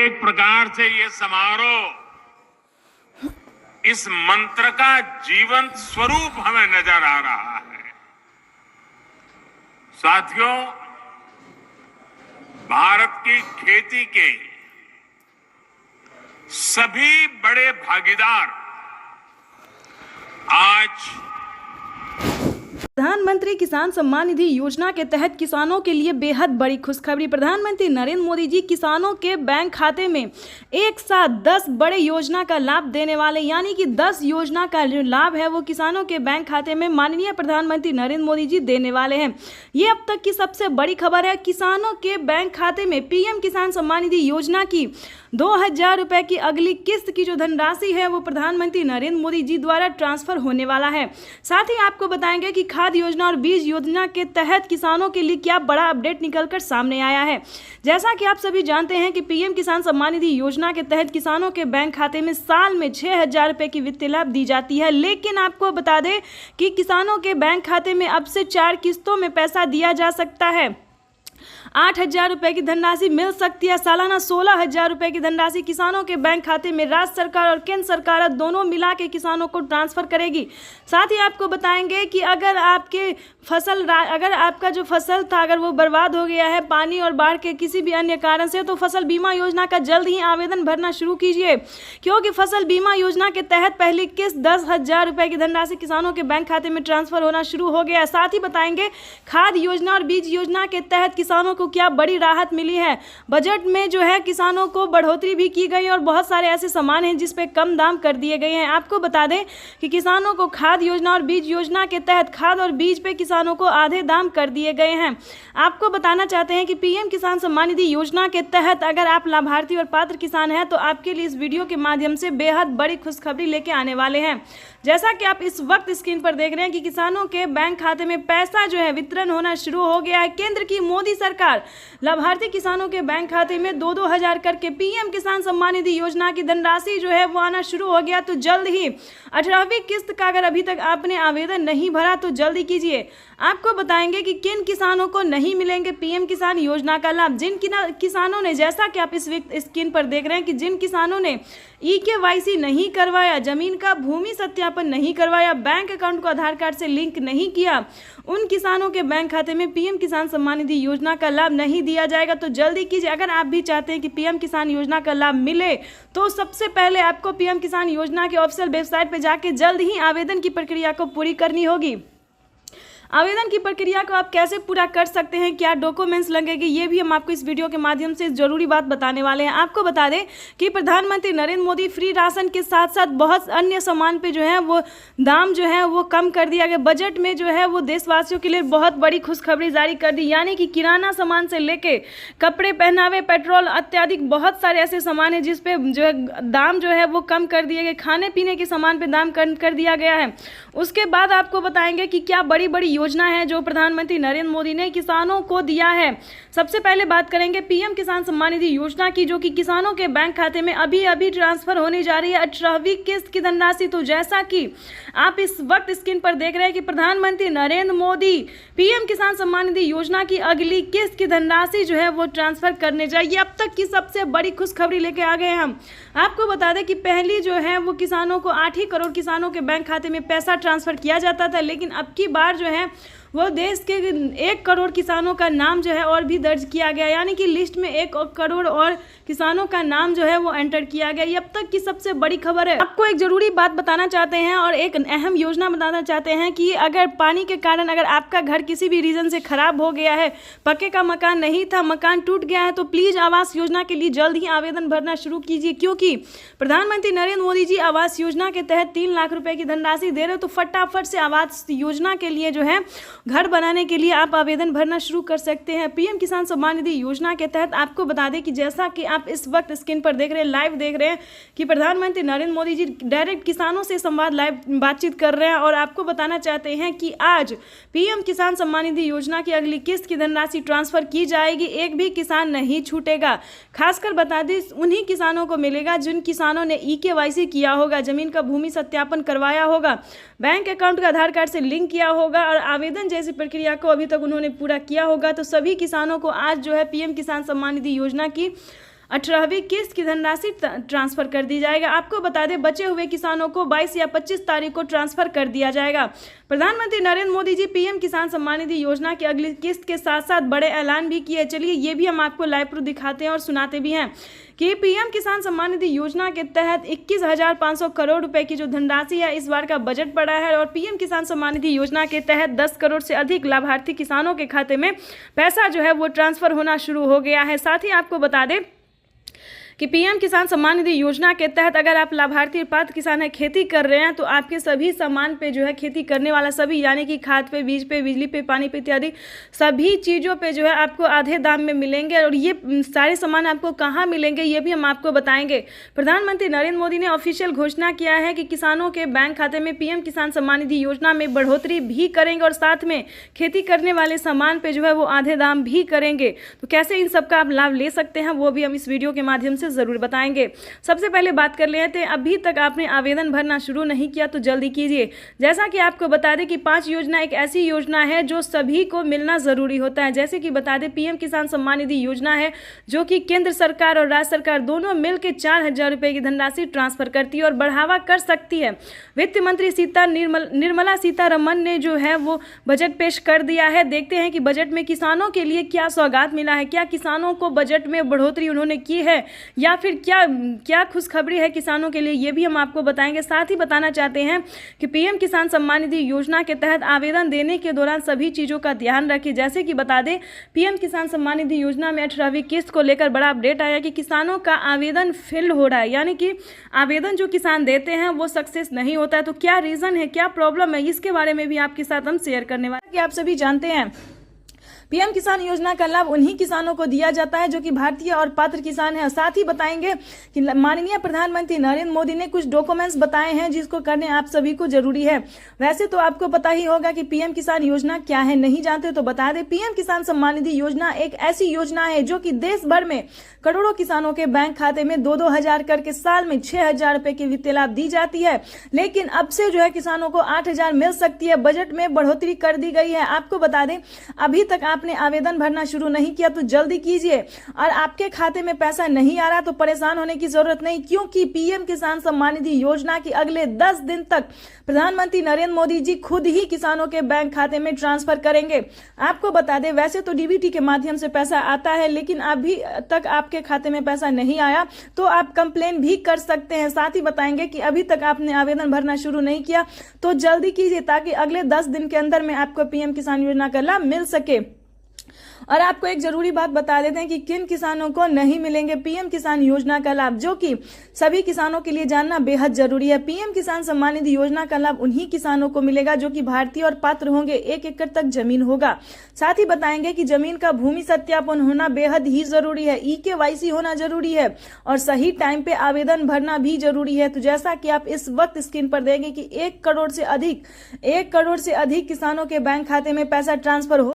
एक प्रकार से ये समारोह इस मंत्र का जीवंत स्वरूप हमें नजर आ रहा है। साथियों, भारत की खेती के सभी बड़े भागीदार आज प्रधानमंत्री किसान सम्मान निधि योजना के तहत किसानों के लिए बेहद बड़ी खुशखबरी। प्रधानमंत्री नरेंद्र मोदी जी किसानों के बैंक खाते में एक साथ 10 बड़े योजना का लाभ देने वाले, यानी कि 10 योजना का जो लाभ है वो किसानों के बैंक खाते में माननीय प्रधानमंत्री नरेंद्र मोदी जी देने वाले हैं। ये अब तक की सबसे बड़ी खबर है। किसानों के बैंक खाते में पीएम किसान सम्मान निधि योजना की 2000 रुपए की अगली किस्त की जो धनराशि है वो प्रधानमंत्री नरेंद्र मोदी जी द्वारा ट्रांसफर होने वाला है। साथ ही आपको बताएंगे कि खाद योजना और बीज योजना के तहत किसानों के लिए क्या बड़ा अपडेट निकलकर सामने आया है। जैसा कि आप सभी जानते हैं कि पीएम किसान सम्मान निधि योजना के तहत किसानों के बैंक खाते में साल में 6000 रुपए की वित्तीय लाभ दी जाती है, लेकिन आपको बता दें कि किसानों के बैंक खाते में अब से 4 किस्तों में पैसा दिया जा सकता है। 8000 रुपए की धनराशि मिल सकती है। सालाना 16000 रुपए की धनराशि किसानों के बैंक खाते में राज्य सरकार और केंद्र सरकार दोनों मिला के किसानों को ट्रांसफर करेगी। साथ ही आपको बताएंगे कि अगर आपका जो फसल था अगर वो बर्बाद हो गया है पानी और बाढ़ के किसी भी अन्य कारण से, तो फसल बीमा योजना का जल्द ही आवेदन भरना शुरू कीजिए, क्योंकि फसल बीमा योजना के तहत पहली किस्त 10,000 रुपए की धनराशि किसानों के बैंक खाते में ट्रांसफर होना शुरू हो गया है। साथ ही बताएंगे खाद योजना और बीज योजना के तहत किसानों को क्या बड़ी राहत मिली है। बजट में जो है किसानों को बढ़ोतरी भी की गई और बहुत सारे ऐसे सामान हैं जिस पे कम दाम कर दिए गए हैं। आपको बता दें कि किसानों को खाद योजना और बीज योजना के तहत खाद और बीज पे किसानों को आधे दाम कर दिए गए हैं। आपको बताना चाहते हैं कि पीएम किसान सम्मान निधि योजना के तहत अगर आप लाभार्थी और पात्र किसान हैं तो आपके लिए इस वीडियो के माध्यम से बेहद बड़ी खुशखबरी लेके आने वाले हैं। जैसा कि आप इस वक्त स्क्रीन पर देख रहे हैं कि किसानों के बैंक खाते में पैसा जो है वितरण होना शुरू हो गया है। केंद्र की मोदी सरकार लाभार्थी किसानों के बैंक खाते में 2-2 हजार करके पीएम किसान सम्मान निधि योजना की धनराशि जो है वो आना शुरू हो गया। तो जल्द ही 18वीं किस्त का अगर अभी तक आपने आवेदन नहीं भरा तो जल्दी कीजिए। आपको बताएंगे कि किन किसानों को नहीं मिलेंगे पीएम किसान योजना का लाभ। जिन किसानों ने, जैसा कि आप इस स्क्रीन पर देख रहे हैं कि जिन किसानों ने EKYC नहीं करवाया, जमीन का भूमि सत्यापन नहीं करवाया, बैंक अकाउंट को आधार कार्ड से लिंक नहीं किया, उन किसानों के बैंक खाते में पीएम किसान सम्मान निधि योजना का लाभ नहीं दिया जाएगा। तो जल्दी कीजिए। अगर आप भी चाहते हैं कि पीएम किसान योजना का लाभ मिले तो सबसे पहले आपको पीएम किसान योजना के ऑफिशियल वेबसाइट पर जाके जल्द ही आवेदन की प्रक्रिया को पूरी करनी होगी। आवेदन की प्रक्रिया को आप कैसे पूरा कर सकते हैं, क्या डॉक्यूमेंट्स लगेंगे, ये भी हम आपको इस वीडियो के माध्यम से जरूरी बात बताने वाले हैं। आपको बता दें कि प्रधानमंत्री नरेंद्र मोदी फ्री राशन के साथ साथ बहुत अन्य सामान पे जो है वो दाम जो है वो कम कर दिया गया। बजट में जो है वो देशवासियों के लिए बहुत बड़ी खुशखबरी जारी कर दी, यानी कि किराना सामान से लेके कपड़े, पहनावे, पेट्रोल इत्यादि बहुत सारे ऐसे सामान हैं जिस पे जो है दाम जो है वो कम कर दिए गए। खाने पीने के सामान पे दाम कम कर दिया गया है। उसके बाद आपको बताएंगे कि क्या बड़ी बड़ी योजना है जो प्रधानमंत्री नरेंद्र मोदी ने किसानों को दिया है। सबसे पहले बात करेंगे पीएम किसान सम्मान निधि योजना की, जो कि किसानों के बैंक खाते में अभी अभी ट्रांसफर होने जा रही है 18वीं किस्त की धनराशि। तो जैसा कि आप इस वक्त स्क्रीन पर देख रहे हैं कि प्रधानमंत्री नरेंद्र मोदी पीएम किसान सम्मान निधि योजना की अगली किस्त की धनराशि जो है वो ट्रांसफर करने जाएगी। अब तक की सबसे बड़ी खुशखबरी लेके आ गए हम। आपको बता दें कि पहली जो है वो किसानों को 8 ही करोड़ किसानों के बैंक खाते में पैसा ट्रांसफर किया जाता था, लेकिन अब की बार जो है वो देश के 1 करोड़ किसानों का नाम जो है और भी दर्ज किया गया, यानी कि लिस्ट में 1 करोड़ और किसानों का नाम जो है वो एंटर किया गया। ये अब तक की सबसे बड़ी खबर है। आपको एक जरूरी बात बताना चाहते हैं और एक अहम योजना बताना चाहते हैं कि अगर पानी के कारण अगर आपका घर किसी भी रीजन से खराब हो गया है, पक्के का मकान नहीं था, मकान टूट गया है, तो प्लीज आवास योजना के लिए जल्द ही आवेदन भरना शुरू कीजिए, क्योंकि प्रधानमंत्री नरेंद्र मोदी जी आवास योजना के तहत 3 लाख रुपए की धनराशि दे रहे हो। तो फटाफट से आवास योजना के लिए जो है घर बनाने के लिए आप आवेदन भरना शुरू कर सकते हैं। पीएम किसान सम्मान निधि योजना के तहत आपको बता दें कि जैसा कि आप इस वक्त स्क्रीन पर देख रहे हैं, लाइव देख रहे हैं कि प्रधानमंत्री नरेंद्र मोदी जी डायरेक्ट किसानों से संवाद लाइव बातचीत कर रहे हैं और आपको बताना चाहते हैं कि आज पीएम किसान सम्मान निधि योजना की अगली किस्त की धनराशि ट्रांसफर की जाएगी। एक भी किसान नहीं छूटेगा। खासकर बता दें उन्हीं किसानों को मिलेगा जिन किसानों ने EKYC किया होगा, जमीन का भूमि सत्यापन करवाया होगा, बैंक अकाउंट का आधार कार्ड से लिंक किया होगा और आवेदन जैसी प्रक्रिया को अभी तक उन्होंने पूरा किया होगा। तो सभी किसानों को आज जो है पीएम किसान सम्मान निधि योजना की 18वीं किस्त की धनराशि ट्रांसफर कर दी जाएगा। आपको बता दें बचे हुए किसानों को 22 या 25 तारीख को ट्रांसफर कर दिया जाएगा। प्रधानमंत्री नरेंद्र मोदी जी पीएम किसान सम्मान निधि योजना की अगली किस्त के साथ साथ बड़े ऐलान भी किए। चलिए ये भी हम आपको लाइव प्रूफ दिखाते हैं और सुनाते भी हैं कि पीएम किसान सम्मान निधि योजना के तहत 21,500 करोड़ रुपए की जो धनराशि है इस बार का बजट पड़ा है और पीएम किसान सम्मान निधि योजना के तहत 10 करोड़ से अधिक लाभार्थी किसानों के खाते में पैसा जो है वो ट्रांसफर होना शुरू हो गया है। साथ ही आपको बता दें कि पीएम किसान सम्मान निधि योजना के तहत अगर आप लाभार्थी और पात्र किसान है, खेती कर रहे हैं तो आपके सभी सामान पे जो है खेती करने वाला सभी यानी कि खाद पे, बीज पे, बिजली पे, पानी पे इत्यादि सभी चीज़ों पे जो है आपको आधे दाम में मिलेंगे। और ये सारे सामान आपको कहाँ मिलेंगे ये भी हम आपको बताएंगे। प्रधानमंत्री नरेंद्र मोदी ने ऑफिशियल घोषणा किया है कि किसानों के बैंक खाते में पीएम किसान सम्मान निधि योजना में बढ़ोतरी भी करेंगे और साथ में खेती करने वाले सामान पे जो है वो आधे दाम भी करेंगे। तो कैसे इन सब का आप लाभ ले सकते हैं वो भी हम इस वीडियो के माध्यम से जरूर बताएंगे। सबसे पहले बात कर लेते हैं, अभी तक आपने आवेदन भरना शुरू नहीं किया तो जल्दी कीजिए। जैसा कि आपको बता दें कि 5 योजना एक ऐसी योजना है जो सभी को मिलना जरूरी होता है। जैसे कि बता दें पीएम किसान सम्मान निधि योजना है जो कि केंद्र सरकार और राज्य सरकार दोनों मिलकर 4,000 रुपए की धनराशि ट्रांसफर करती है और बढ़ावा कर सकती है। वित्त मंत्री निर्मला सीतारमण ने जो है वो बजट पेश कर दिया है। देखते हैं कि बजट में किसानों के लिए क्या सौगात मिला है, क्या किसानों को बजट में बढ़ोतरी उन्होंने की है या फिर क्या खुशखबरी है किसानों के लिए ये भी हम आपको बताएंगे। साथ ही बताना चाहते हैं कि पीएम किसान सम्मान निधि योजना के तहत आवेदन देने के दौरान सभी चीज़ों का ध्यान रखें। जैसे कि बता दें पीएम किसान सम्मान निधि योजना में 18वीं किस्त को लेकर बड़ा अपडेट आया कि किसानों का आवेदन फेल हो रहा है, यानी कि आवेदन जो किसान देते हैं वो सक्सेस नहीं होता है। तो क्या रीज़न है, क्या प्रॉब्लम है, इसके बारे में भी आपके साथ हम शेयर करने वाले हैं। कि आप सभी जानते हैं पीएम किसान योजना का लाभ उन्हीं किसानों को दिया जाता है जो कि भारतीय और पात्र किसान हैं। साथ ही बताएंगे कि माननीय प्रधानमंत्री नरेंद्र मोदी ने कुछ डॉक्यूमेंट्स बताए हैं जिसको करने आप सभी को जरूरी है। वैसे तो आपको पता ही होगा कि पीएम किसान योजना क्या है, नहीं जानते तो बता दें पीएम किसान सम्मान निधि योजना एक ऐसी योजना है जो कि देश भर में करोड़ों किसानों के बैंक खाते में 2-2 हजार करके साल में 6,000 रुपए की वित्तीय लाभ दी जाती है। लेकिन अब से जो है किसानों को 8,000 मिल सकती है। बजट में बढ़ोतरी कर दी गई है। आपको बता दें अभी तक आपने आवेदन भरना शुरू नहीं किया तो जल्दी कीजिए और आपके खाते में पैसा नहीं आ रहा तो परेशान होने की जरूरत नहीं, क्योंकि पीएम किसान सम्मान निधि योजना की अगले 10 दिन तक प्रधानमंत्री नरेंद्र मोदी जी खुद ही किसानों के बैंक खाते में ट्रांसफर करेंगे। आपको बता दें वैसे तो डीबीटी के माध्यम से पैसा आता है लेकिन अभी तक आपके खाते में पैसा नहीं आया तो आप कंप्लेन भी कर सकते हैं। साथ ही बताएंगे कि अभी तक आपने आवेदन भरना शुरू नहीं किया तो जल्दी कीजिए ताकि अगले 10 दिन के अंदर में आपको पीएम किसान योजना का लाभ मिल सके। और आपको एक जरूरी बात बता देते हैं कि किन किसानों को नहीं मिलेंगे पीएम किसान योजना का लाभ, जो कि सभी किसानों के लिए जानना बेहद जरूरी है। पीएम किसान सम्मान निधि योजना का लाभ उन्हीं किसानों को मिलेगा जो कि भारतीय और पात्र होंगे, 1 एकड़ तक जमीन होगा। साथ ही बताएंगे कि जमीन का भूमि सत्यापन होना बेहद ही जरूरी है, EKYC होना जरूरी है और सही टाइम पे आवेदन भरना भी जरूरी है। तो जैसा कि आप इस वक्त स्क्रीन पर देंगे कि 1 करोड़ से अधिक किसानों के बैंक खाते में पैसा ट्रांसफर हो